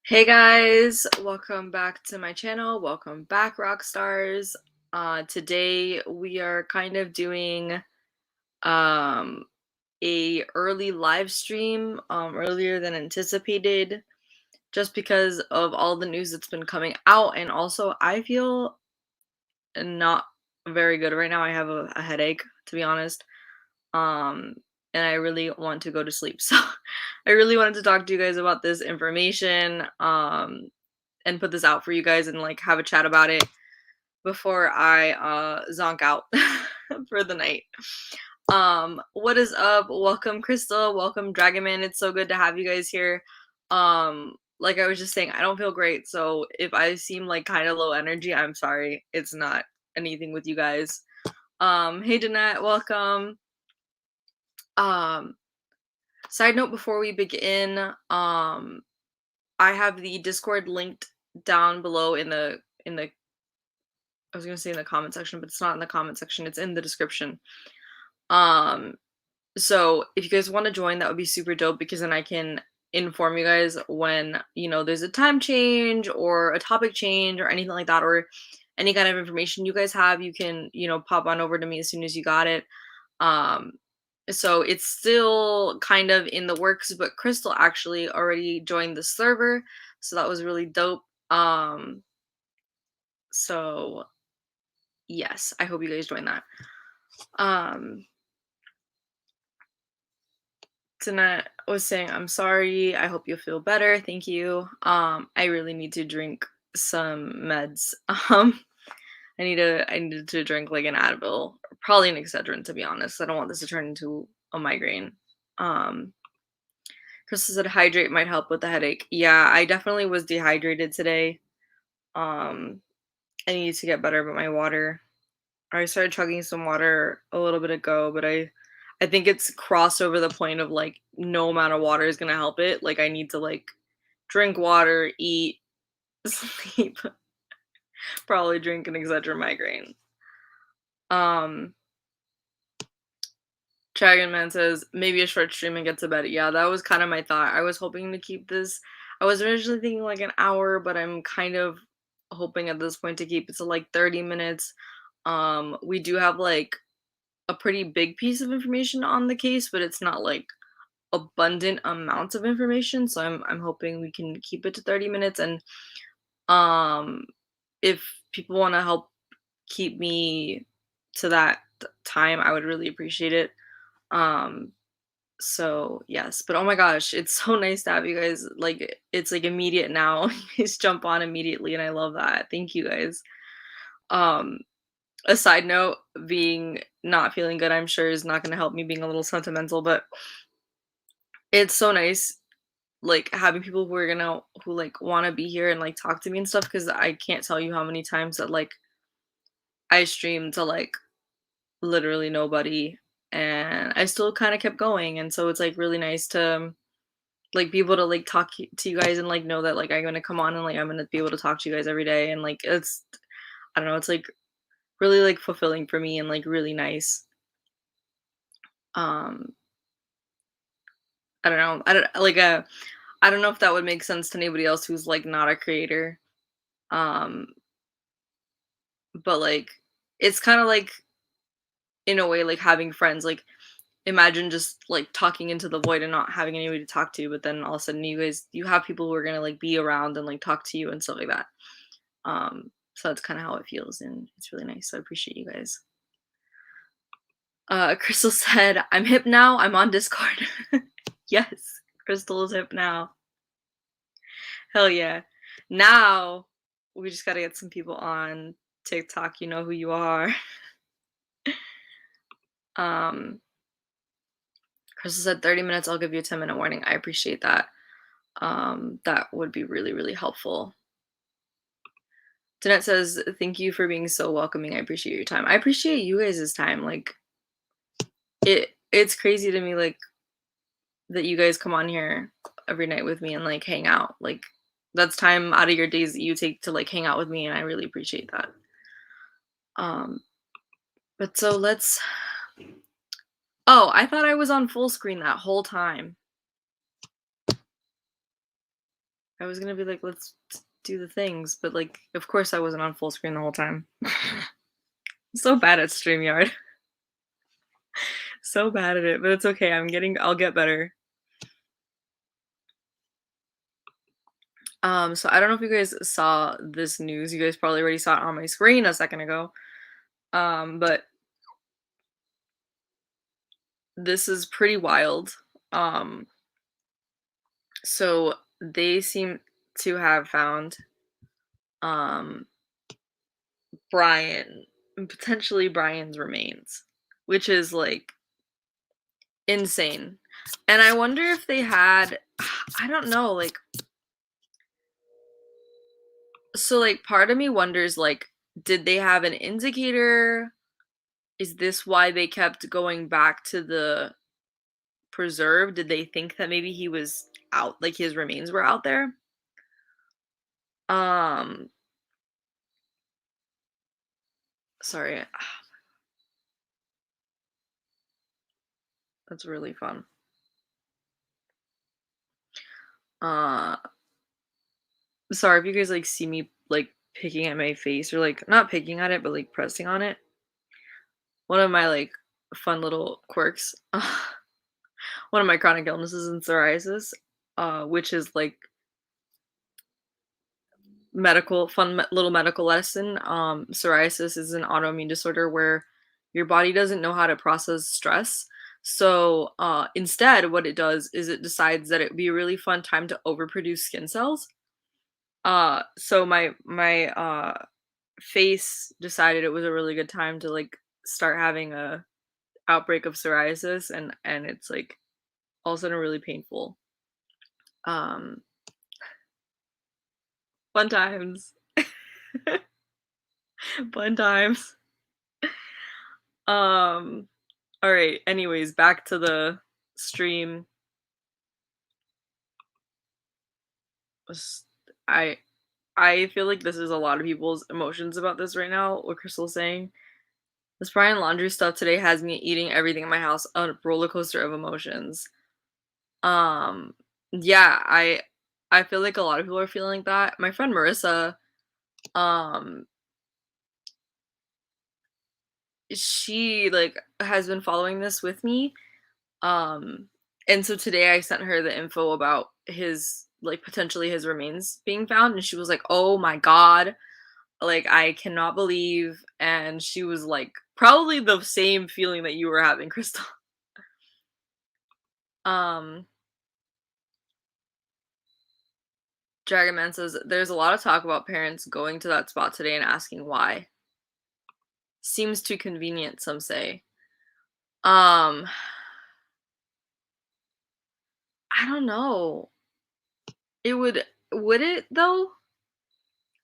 Hey guys, welcome back to my channel. Welcome back, rock stars. Today we are kind of doing um a early live stream earlier than anticipated just because of all the news that's been coming out, and also I feel not very good right now. I have a headache, to be honest. Um and I really want to go to sleep. So I really wanted to talk to you guys about this information. And put this out for you guys and like have a chat about it before I zonk out for the night. What is up? Welcome Crystal, welcome Dragonman. It's so good to have you guys here. Like I was just saying, I don't feel great, so if I seem like kind of low energy, I'm sorry. It's not anything with you guys. Hey Danette, welcome. Um, Side note before we begin, I have the Discord linked down below in the I was gonna say in the comment section, but it's not in the comment section, it's in the description. Um, so if you guys want to join, that would be super dope because then I can inform you guys when, there's a time change or a topic change or anything like that, or any kind of information you guys have, you can, pop on over to me as soon as you got it. Um, so it's still kind of in the works, but Crystal actually already joined the server, so that was really dope. So yes, I hope you guys join that. Um, Tonight was saying, I'm sorry. I hope you feel better. Thank you. I really need to drink some meds. I needed to drink like an Advil, or probably an Excedrin, to be honest. I don't want this to turn into a migraine. Um, Crystal said hydrate might help with the headache. Yeah, I definitely was dehydrated today. Um, I need to get better with my water. I started chugging some water a little bit ago, but I think it's crossed over the point of like no amount of water is gonna help it. Like I need to like drink water, eat, sleep, probably drink an Excedrin migraine. Um Dragon Man says maybe a short stream and get to bed. Yeah, that was kind of my thought. I was hoping to keep this. I was originally thinking like an hour, but I'm kind of hoping at this point to keep it to like 30 minutes. We do have like a pretty big piece of information on the case, but it's not like abundant amounts of information. So I'm hoping we can keep it to 30 minutes. And um if people want to help keep me to that time, I would really appreciate it. Um so yes, but oh my gosh, it's so nice to have you guys. Like it's like immediate now. You guys jump on immediately and I love that. Thank you guys. Um a side note, being not feeling good, I'm sure is not going to help me being a little sentimental, but it's so nice like having people who like want to be here and like talk to me and stuff, because I can't tell you how many times that like I streamed to like literally nobody and I still kind of kept going, and so it's like really nice to like be able to like to you guys and like know that like I'm gonna come on and like I'm gonna be able to talk to you guys every day, and like it's, I don't know, it's like really like fulfilling for me and like really nice. um I don't know, I don't know if that would make sense to anybody else who's like not a creator. um but like it's kind of like in a way like having friends. Like imagine just like talking into the void and not having anybody to talk to, but then all of a sudden you have people who are gonna like be around and like talk to you and stuff like that. So that's kind of how it feels, and it's really nice. So I appreciate you guys. Crystal said, I'm hip now, I'm on Discord. Yes, Crystal is hip now. Hell yeah. Now we just gotta get some people on TikTok. You know who you are. um Crystal said 30 minutes, I'll give you a 10-minute warning. I appreciate that. That would be really, really helpful. Danette says, thank you for being so welcoming. I appreciate your time. I appreciate you guys' time. Like it's crazy to me like that you guys come on here every night with me and like hang out. Like that's time out of your days that you take to like hang out with me, and I really appreciate that. Um but so let's Oh, I thought I was on full screen that whole time. I was gonna be like, let's do the things, but like, of course I wasn't on full screen the whole time. So bad at StreamYard. So bad at it, but it's okay. I'll get better. So I don't know if you guys saw this news. You guys probably already saw it on my screen a second ago. But this is pretty wild. Um, so they seem to have found um Brian, potentially Brian's remains, which is like insane. And I wonder if they had, I don't know, like, so like part of me wonders, like, did they have an indicator? Is this why they kept going back to the preserve? Did they think that maybe he was out, like his remains were out there? Um, sorry. That's really fun. Uh, sorry if you guys like see me like picking at my face or like not picking at it, but like pressing on it. One of my like fun little quirks. One of my chronic illnesses and psoriasis, which is like little medical lesson. Psoriasis is an autoimmune disorder where your body doesn't know how to process stress. So instead, what it does is it decides that it would be a really fun time to overproduce skin cells. So my face decided it was a really good time to like start having a outbreak of psoriasis, and it's like all of a sudden really painful. Um, Fun times. Fun times. Um, all right. Anyways, back to the stream. Was- I I feel like this is a lot of people's emotions about this right now. What Crystal's saying. This Brian Laundrie stuff today has me eating everything in my house, a roller coaster of emotions. Um, yeah, I feel like a lot of people are feeling like that. My friend Marissa, um, she like has been following this with me. Um, and so today I sent her the info about his like potentially his remains being found, and she was like, "Oh my god, like I cannot believe." And she was like, probably the same feeling that you were having, Crystal. Um, Dragon Man says there's a lot of talk about parents going to that spot today and asking why. Seems too convenient, some say. Um, I don't know. It would it though?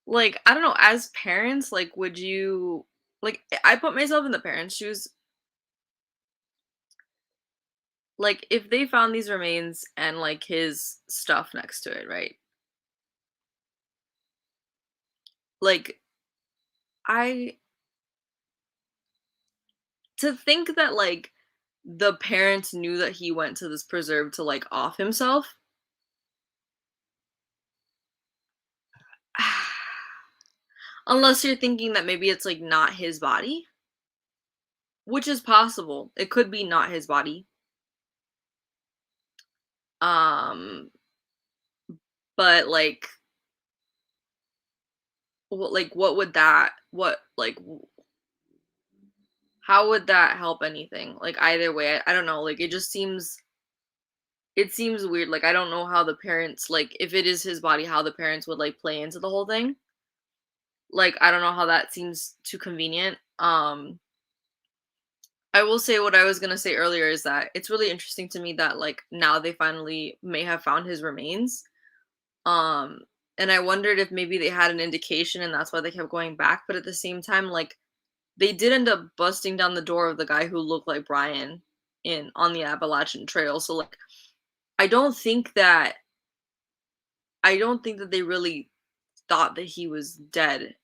Like, I don't know, as parents, like, would you like, I put myself in the parents' shoes, like, if they found these remains and, like, his stuff next to it, right? Like, I to think that, like, the parents knew that he went to this preserve to, like, off himself, unless you're thinking that maybe it's, like, not his body, which is possible. It could be not his body. Um, but, what would that what, like, how would that help anything? Like, either way, I don't know, like, it seems weird, like, I don't know how the parents like, if it is his body, how the parents would, like, play into the whole thing. Like, I don't know how that seems too convenient. I will say what I was gonna say earlier is that it's really interesting to me that, like, now they finally may have found his remains. Um, and I wondered if maybe they had an indication and that's why they kept going back, but at the same time, like, they did end up busting down the door of the guy who looked like Brian in on the Appalachian Trail. So like I don't think that I don't think that they really thought that he was dead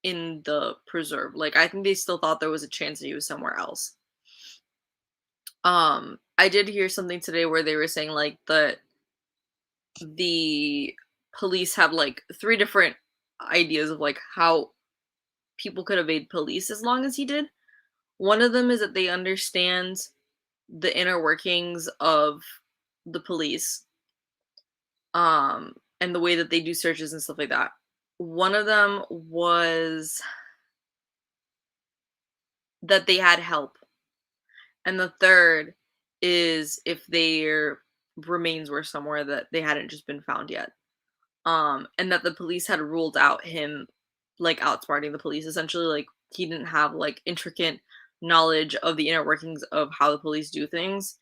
in the preserve. Like I think they still thought there was a chance that he was somewhere else. I did hear something today where they were saying like the police have like three different ideas of like how people could evade police as long as he did. One of them is that they understand the inner workings of the police, and the way that they do searches and stuff like that. One of them was that they had help, and the third is if their remains were somewhere that they hadn't just been found yet. And that the police had ruled out him, like, outsmarting the police. Essentially, like, he didn't have, like, intricate knowledge of the inner workings of how the police do things,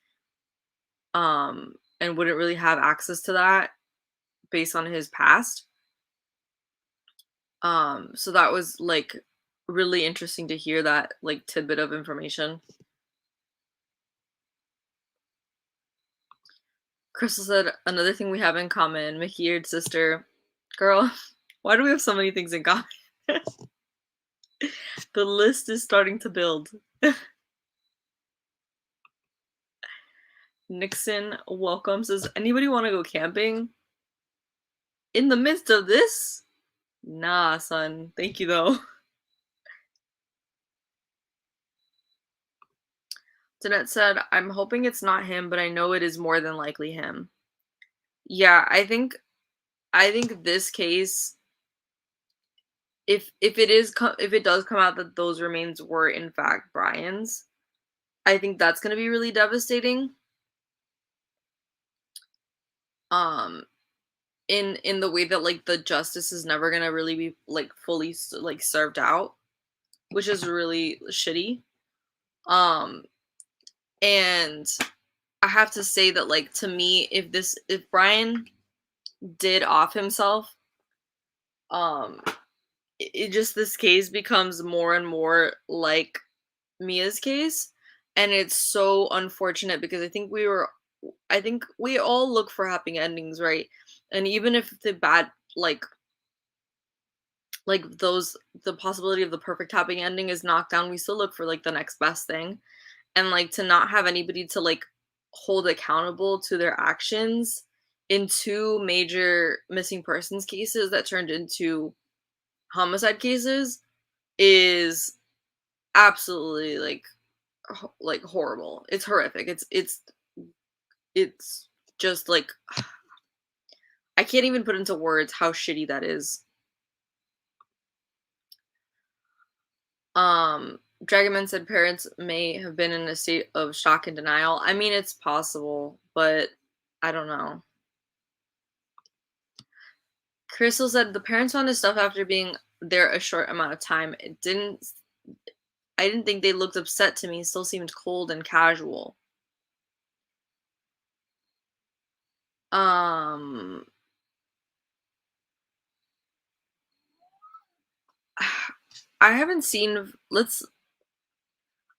and wouldn't really have access to that based on his past. So that was, like, really interesting to hear that, like, tidbit of information. Crystal said, "Another thing we have in common, Mickey-eared sister." Girl, why do we have so many things in common? The list is starting to build. Nixon welcome says, "Anybody want to go camping in the midst of this?" Nah, son. Thank you though. Danette said, "I'm hoping it's not him, but I know it is more than likely him." Yeah, I think this case, if it is if it does come out that those remains were in fact Brian's, I think that's going to be really devastating. Um in the way that like the justice is never going to really be like fully like served out, which is really shitty. Um and I have to say that like to me if Brian did off himself, um it just this case becomes more and more like Mia's case, and it's so unfortunate because I think we all look for happy endings, right? And even if the bad like those the possibility of the perfect happy ending is knocked down, we still look for like the next best thing. And like to not have anybody to like hold accountable to their actions in two major missing persons cases that turned into homicide cases is absolutely like like horrible. It's horrific. It's just like I can't even put into words how shitty that is. Dragonman said parents may have been in a state of shock and denial. I mean, it's possible, but I don't know. Crystal said the parents found his stuff after being there a short amount of time. I didn't think they looked upset to me. Still seemed cold and casual. Um I haven't seen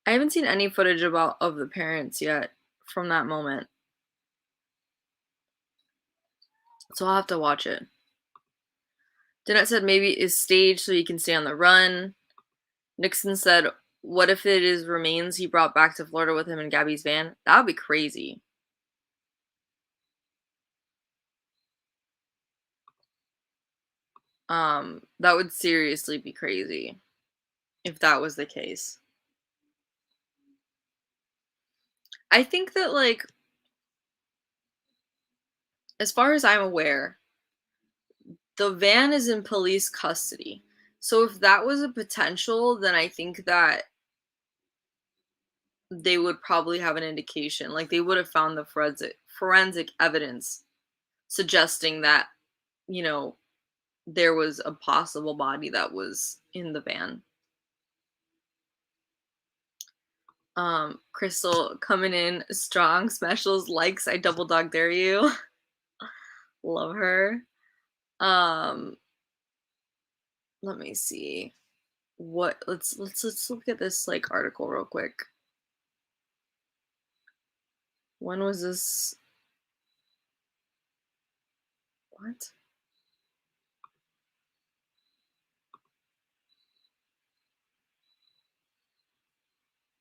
I haven't seen any footage about of the parents yet from that moment. So I'll have to watch it. Danette said maybe it's staged so he can stay on the run. Nixon said, "What if it is remains he brought back to Florida with him in Gabby's van? That would be crazy." That would seriously be crazy if that was the case. I think that like as far as I'm aware, the van is in police custody. So if that was a potential, then I think that they would probably have an indication. Like they would have found the forensic evidence suggesting that, you know, there was a possible body that was in the van. Crystal coming in strong, specials, likes, I double dog dare you. Love her. Um, let me see. Let's look at this like article real quick. When was this? What?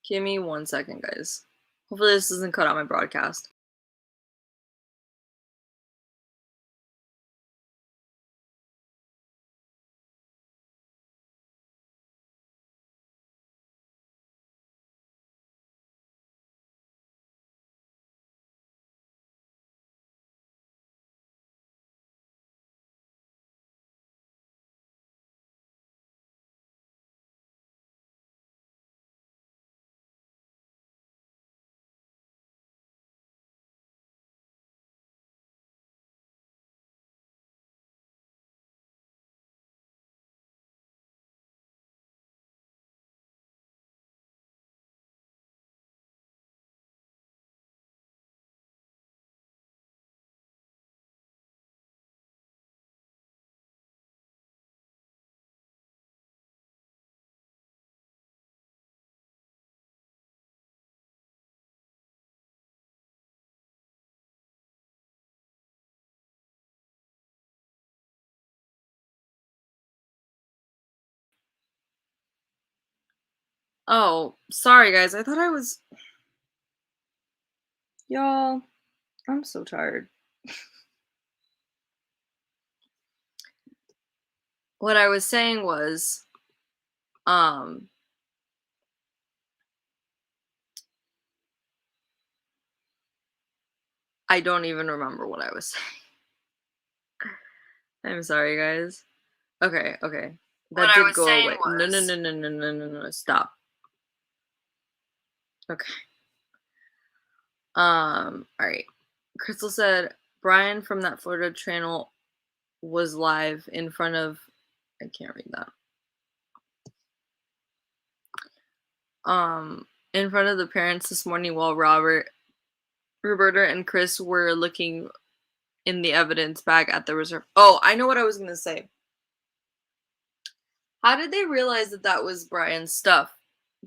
Give me 1 second, guys. Hopefully this doesn't cut out my broadcast. Oh, sorry guys. I thought I was. Y'all, I'm so tired. What I was saying was, um, I don't even remember what I was saying. I'm sorry, guys. Okay, okay. What That I did was go saying away. No, no, was, no, no, no, no, no, no. Stop. Okay. All right. Crystal said Brian from that Florida channel was live in front of. I can't read that. In front of the parents this morning while Roberta, and Chris were looking in the evidence bag at the reserve. Oh, I know what I was gonna say. How did they realize that that was Brian's stuff?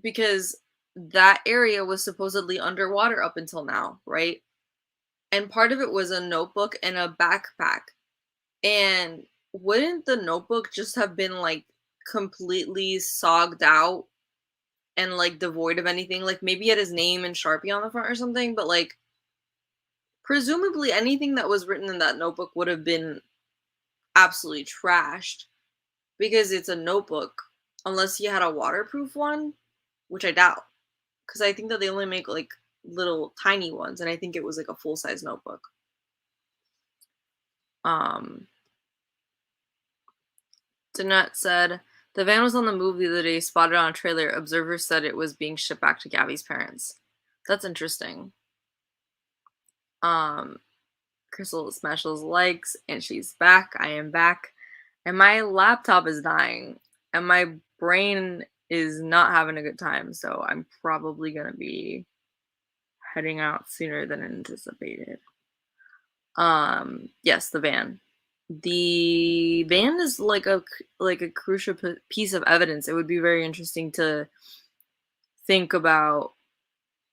Because that area was supposedly underwater up until now, right? And part of it was a notebook and a backpack. And wouldn't the notebook just have been like completely sogged out and like devoid of anything? Like maybe he had his name and Sharpie on the front or something, but like presumably anything that was written in that notebook would have been absolutely trashed because it's a notebook, unless he had a waterproof one, which I doubt. Because I think that they only make like little tiny ones, and I think it was like a full size notebook. Um, Danette said the van was on the move the other day, spotted on a trailer. Observers said it was being shipped back to Gabby's parents. That's interesting. Um, Crystal smashes likes, and she's back. I am back, and my laptop is dying, and my brain is not having a good time. So I'm probably gonna be heading out sooner than anticipated. Yes, the van. The van is like a crucial piece of evidence. It would be very interesting to think about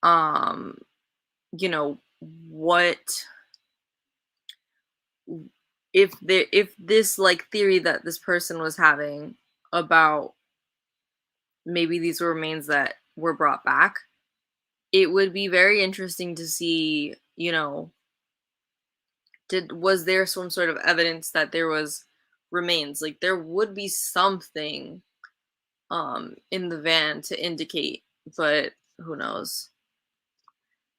um you know what if this like theory that this person was having about maybe these were remains that were brought back, it would be very interesting to see, was there some sort of evidence that there was remains? Like there would be something in the van to indicate, but who knows.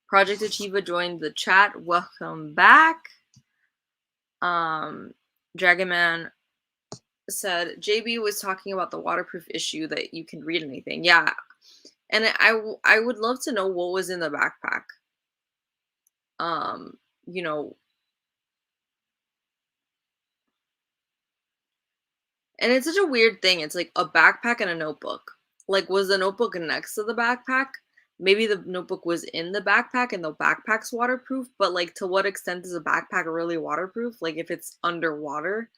Project Achieva joined the chat. Welcome back. Dragon Man said JB was talking about the waterproof issue that you can read anything. Yeah. And I would love to know what was in the backpack. Um, you know, and it's such a weird thing. It's like a backpack and a notebook. Like, was the notebook next to the backpack? Maybe the notebook was in the backpack and the backpack's waterproof, but like, to what extent is a backpack really waterproof? Like, if it's underwater?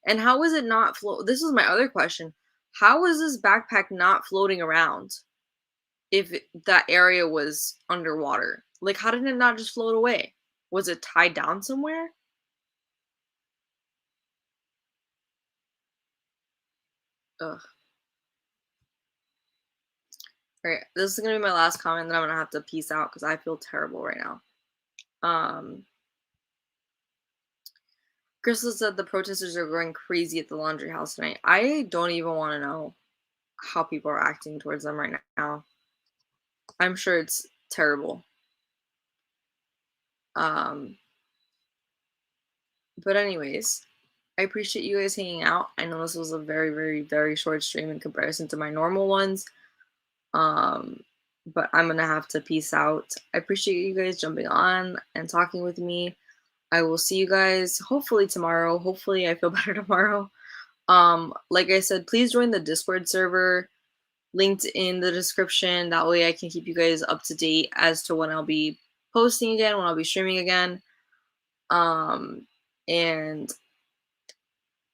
And how is it not float? This is my other question. How is this backpack not floating around if that area was underwater? Like, how did it not just float away? Was it tied down somewhere? Ugh. All right, this is gonna be my last comment. Then I'm gonna have to peace out because I feel terrible right now. Crystal said the protesters are going crazy at the Laundrie house tonight. I don't even want to know how people are acting towards them right now. I'm sure it's terrible. But anyways, I appreciate you guys hanging out. I know this was a very, very, very short stream in comparison to my normal ones. But I'm gonna have to peace out. I appreciate you guys jumping on and talking with me. I will see you guys hopefully tomorrow. Hopefully I feel better tomorrow. Like I said, please join the Discord server linked in the description. That way I can keep you guys up to date as to when I'll be posting again, when I'll be streaming again. And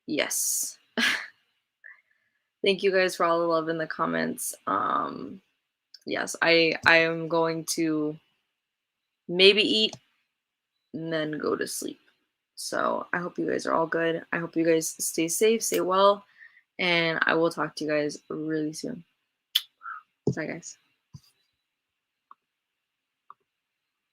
yes. Thank you guys for all the love in the comments. Yes, I am going to maybe eat and then go to sleep. So I hope you guys are all good. I hope you guys stay safe, stay well, and I will talk to you guys really soon. Bye, guys.